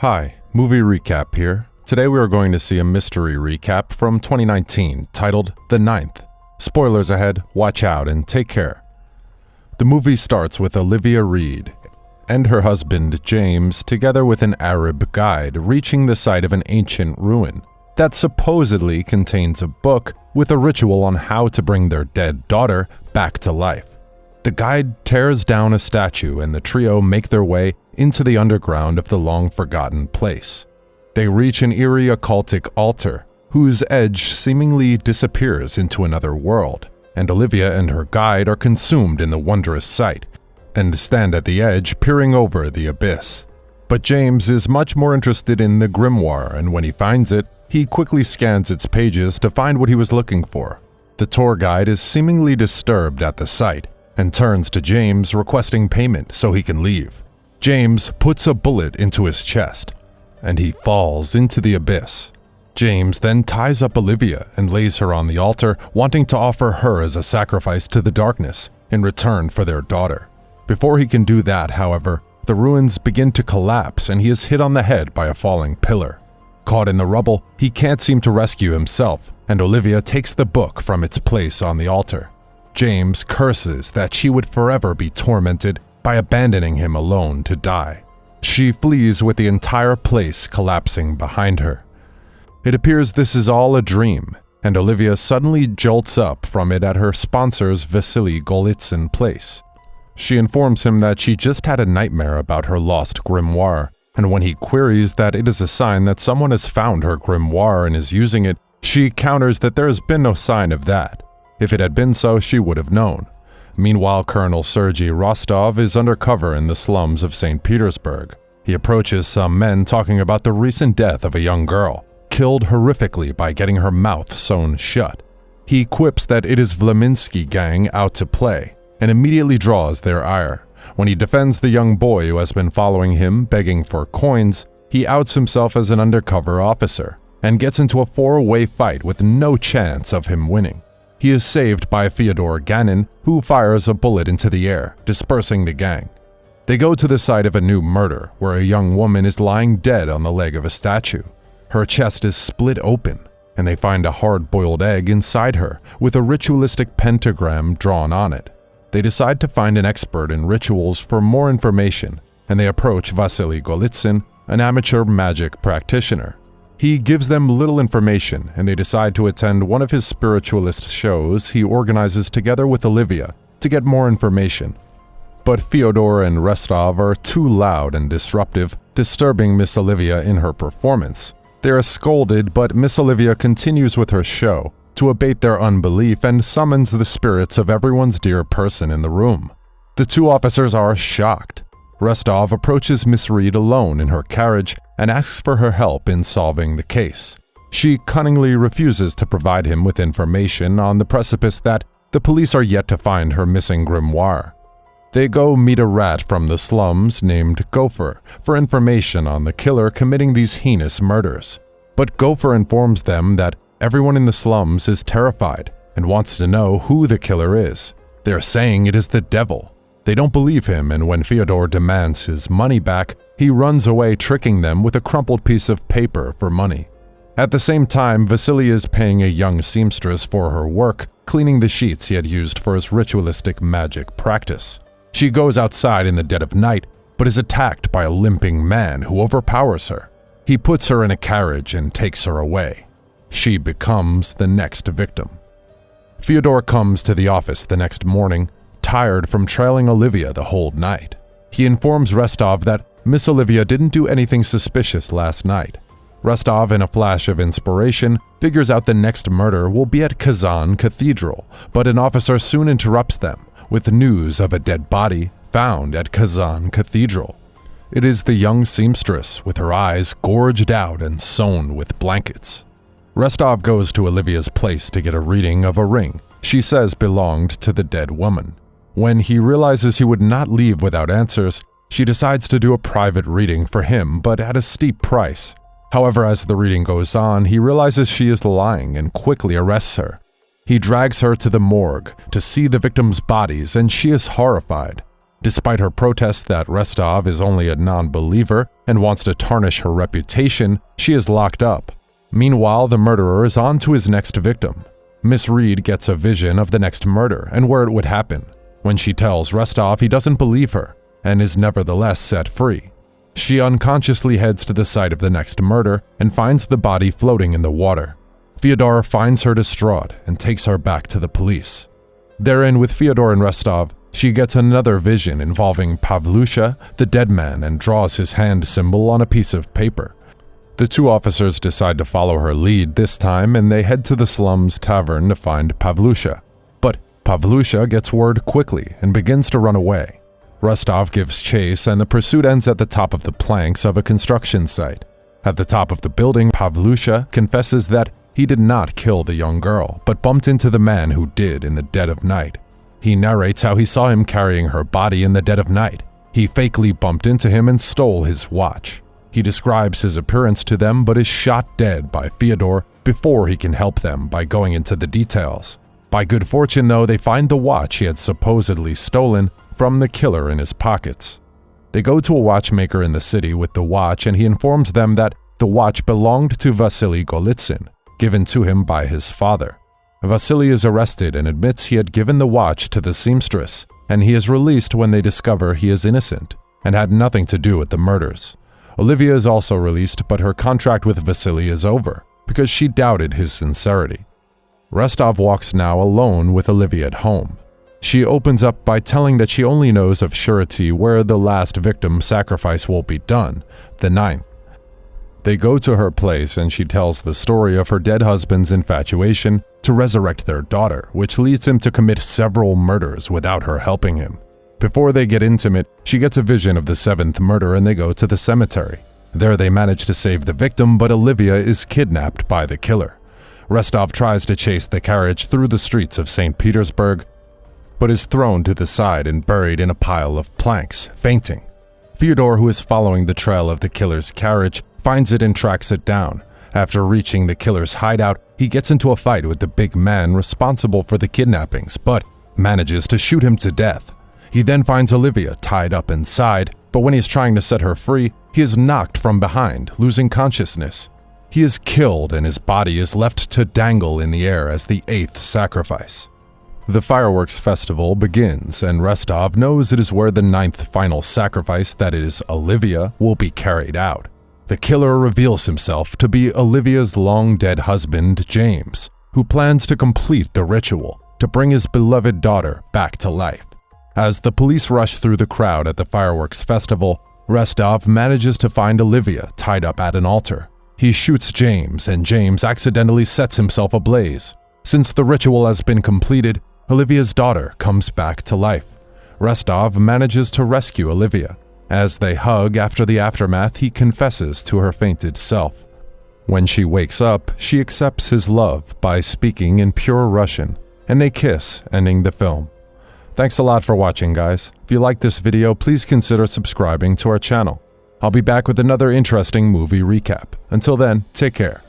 Hi, movie recap here. Today we are going to see a mystery recap from 2019 titled The Ninth. Spoilers ahead, watch out and take care. The movie starts with Olivia Reed and her husband James together with an Arab guide reaching the site of an ancient ruin that supposedly contains a book with a ritual on how to bring their dead daughter back to life. The guide tears down a statue and the trio make their way into the underground of the long-forgotten place. They reach an eerie occultic altar, whose edge seemingly disappears into another world, and Olivia and her guide are consumed in the wondrous sight, and stand at the edge peering over the abyss. But James is much more interested in the grimoire, and when he finds it, he quickly scans its pages to find what he was looking for. The tour guide is seemingly disturbed at the sight, and turns to James requesting payment so he can leave. James puts a bullet into his chest, and he falls into the abyss. James then ties up Olivia and lays her on the altar, wanting to offer her as a sacrifice to the darkness in return for their daughter. Before he can do that, however, the ruins begin to collapse and he is hit on the head by a falling pillar. Caught in the rubble, he can't seem to rescue himself, and Olivia takes the book from its place on the altar. James curses that she would forever be tormented by abandoning him alone to die. She flees with the entire place collapsing behind her. It appears this is all a dream, and Olivia suddenly jolts up from it at her sponsor's Vasily Golitsyn place. She informs him that she just had a nightmare about her lost grimoire, and when he queries that it is a sign that someone has found her grimoire and is using it, she counters that there has been no sign of that. If it had been so, she would have known. Meanwhile, Colonel Sergei Rostov is undercover in the slums of St. Petersburg. He approaches some men talking about the recent death of a young girl, killed horrifically by getting her mouth sewn shut. He quips that it is Vlaminsky gang out to play, and immediately draws their ire. When he defends the young boy who has been following him, begging for coins, he outs himself as an undercover officer, and gets into a four-way fight with no chance of him winning. He is saved by Fyodor Ganin, who fires a bullet into the air, dispersing the gang. They go to the site of a new murder, where a young woman is lying dead on the leg of a statue. Her chest is split open, and they find a hard-boiled egg inside her, with a ritualistic pentagram drawn on it. They decide to find an expert in rituals for more information, and they approach Vasily Golitsyn, an amateur magic practitioner. He gives them little information, and they decide to attend one of his spiritualist shows he organizes together with Olivia to get more information. But Fyodor and Rostov are too loud and disruptive, disturbing Miss Olivia in her performance. They are scolded, but Miss Olivia continues with her show to abate their unbelief and summons the spirits of everyone's dear person in the room. The two officers are shocked. Rostov approaches Miss Reed alone in her carriage and asks for her help in solving the case. She cunningly refuses to provide him with information on the precipice that the police are yet to find her missing grimoire. They go meet a rat from the slums named Gopher for information on the killer committing these heinous murders. But Gopher informs them that everyone in the slums is terrified and wants to know who the killer is. They're saying it is the devil. They don't believe him, and when Fyodor demands his money back, he runs away, tricking them with a crumpled piece of paper for money. At the same time, Vasily is paying a young seamstress for her work, cleaning the sheets he had used for his ritualistic magic practice. She goes outside in the dead of night, but is attacked by a limping man who overpowers her. He puts her in a carriage and takes her away. She becomes the next victim. Fyodor comes to the office the next morning, tired from trailing Olivia the whole night. He informs Rostov that Miss Olivia didn't do anything suspicious last night. Rostov, in a flash of inspiration, figures out the next murder will be at Kazan Cathedral, but an officer soon interrupts them with news of a dead body found at Kazan Cathedral. It is the young seamstress with her eyes gorged out and sewn with blankets. Rostov goes to Olivia's place to get a reading of a ring she says belonged to the dead woman. When he realizes he would not leave without answers, she decides to do a private reading for him, but at a steep price. However, as the reading goes on, he realizes she is lying and quickly arrests her. He drags her to the morgue to see the victims' bodies, and she is horrified. Despite her protest that Rostov is only a non-believer and wants to tarnish her reputation, she is locked up. Meanwhile, the murderer is on to his next victim. Miss Reed gets a vision of the next murder and where it would happen. When she tells Rostov, he doesn't believe her and is nevertheless set free. She unconsciously heads to the site of the next murder and finds the body floating in the water. Fyodor finds her distraught and takes her back to the police. Therein, with Fyodor and Rostov, she gets another vision involving Pavlusha, the dead man, and draws his hand symbol on a piece of paper. The two officers decide to follow her lead this time, and they head to the slums tavern to find Pavlusha. But Pavlusha gets word quickly and begins to run away. Rostov gives chase, and the pursuit ends at the top of the planks of a construction site. At the top of the building, Pavlusha confesses that he did not kill the young girl, but bumped into the man who did in the dead of night. He narrates how he saw him carrying her body in the dead of night. He fakely bumped into him and stole his watch. He describes his appearance to them but is shot dead by Fyodor before he can help them by going into the details. By good fortune, though, they find the watch he had supposedly stolen from the killer in his pockets. They go to a watchmaker in the city with the watch, and he informs them that the watch belonged to Vasily Golitsyn, given to him by his father. Vasily is arrested and admits he had given the watch to the seamstress, and he is released when they discover he is innocent and had nothing to do with the murders. Olivia is also released, but her contract with Vasily is over because she doubted his sincerity. Rostov walks now alone with Olivia at home. She opens up by telling that she only knows of surety where the last victim sacrifice will be done, the 9th. They go to her place and she tells the story of her dead husband's infatuation to resurrect their daughter, which leads him to commit several murders without her helping him. Before they get intimate, she gets a vision of the 7th murder and they go to the cemetery. There they manage to save the victim, but Olivia is kidnapped by the killer. Rostov tries to chase the carriage through the streets of St. Petersburg, but is thrown to the side and buried in a pile of planks, fainting. Fyodor, who is following the trail of the killer's carriage, finds it and tracks it down. After reaching the killer's hideout, he gets into a fight with the big man responsible for the kidnappings, but manages to shoot him to death. He then finds Olivia tied up inside, but when he's trying to set her free, he is knocked from behind, losing consciousness. He is killed and his body is left to dangle in the air as the 8th sacrifice. The fireworks festival begins, and Rostov knows it is where the 9th final sacrifice, that is, Olivia, will be carried out. The killer reveals himself to be Olivia's long-dead husband, James, who plans to complete the ritual to bring his beloved daughter back to life. As the police rush through the crowd at the fireworks festival, Rostov manages to find Olivia tied up at an altar. He shoots James, and James accidentally sets himself ablaze. Since the ritual has been completed, Olivia's daughter comes back to life. Rostov manages to rescue Olivia. As they hug after the aftermath, he confesses to her fainted self. When she wakes up, she accepts his love by speaking in pure Russian, and they kiss, ending the film. Thanks a lot for watching, guys. If you like this video, please consider subscribing to our channel. I'll be back with another interesting movie recap. Until then, take care.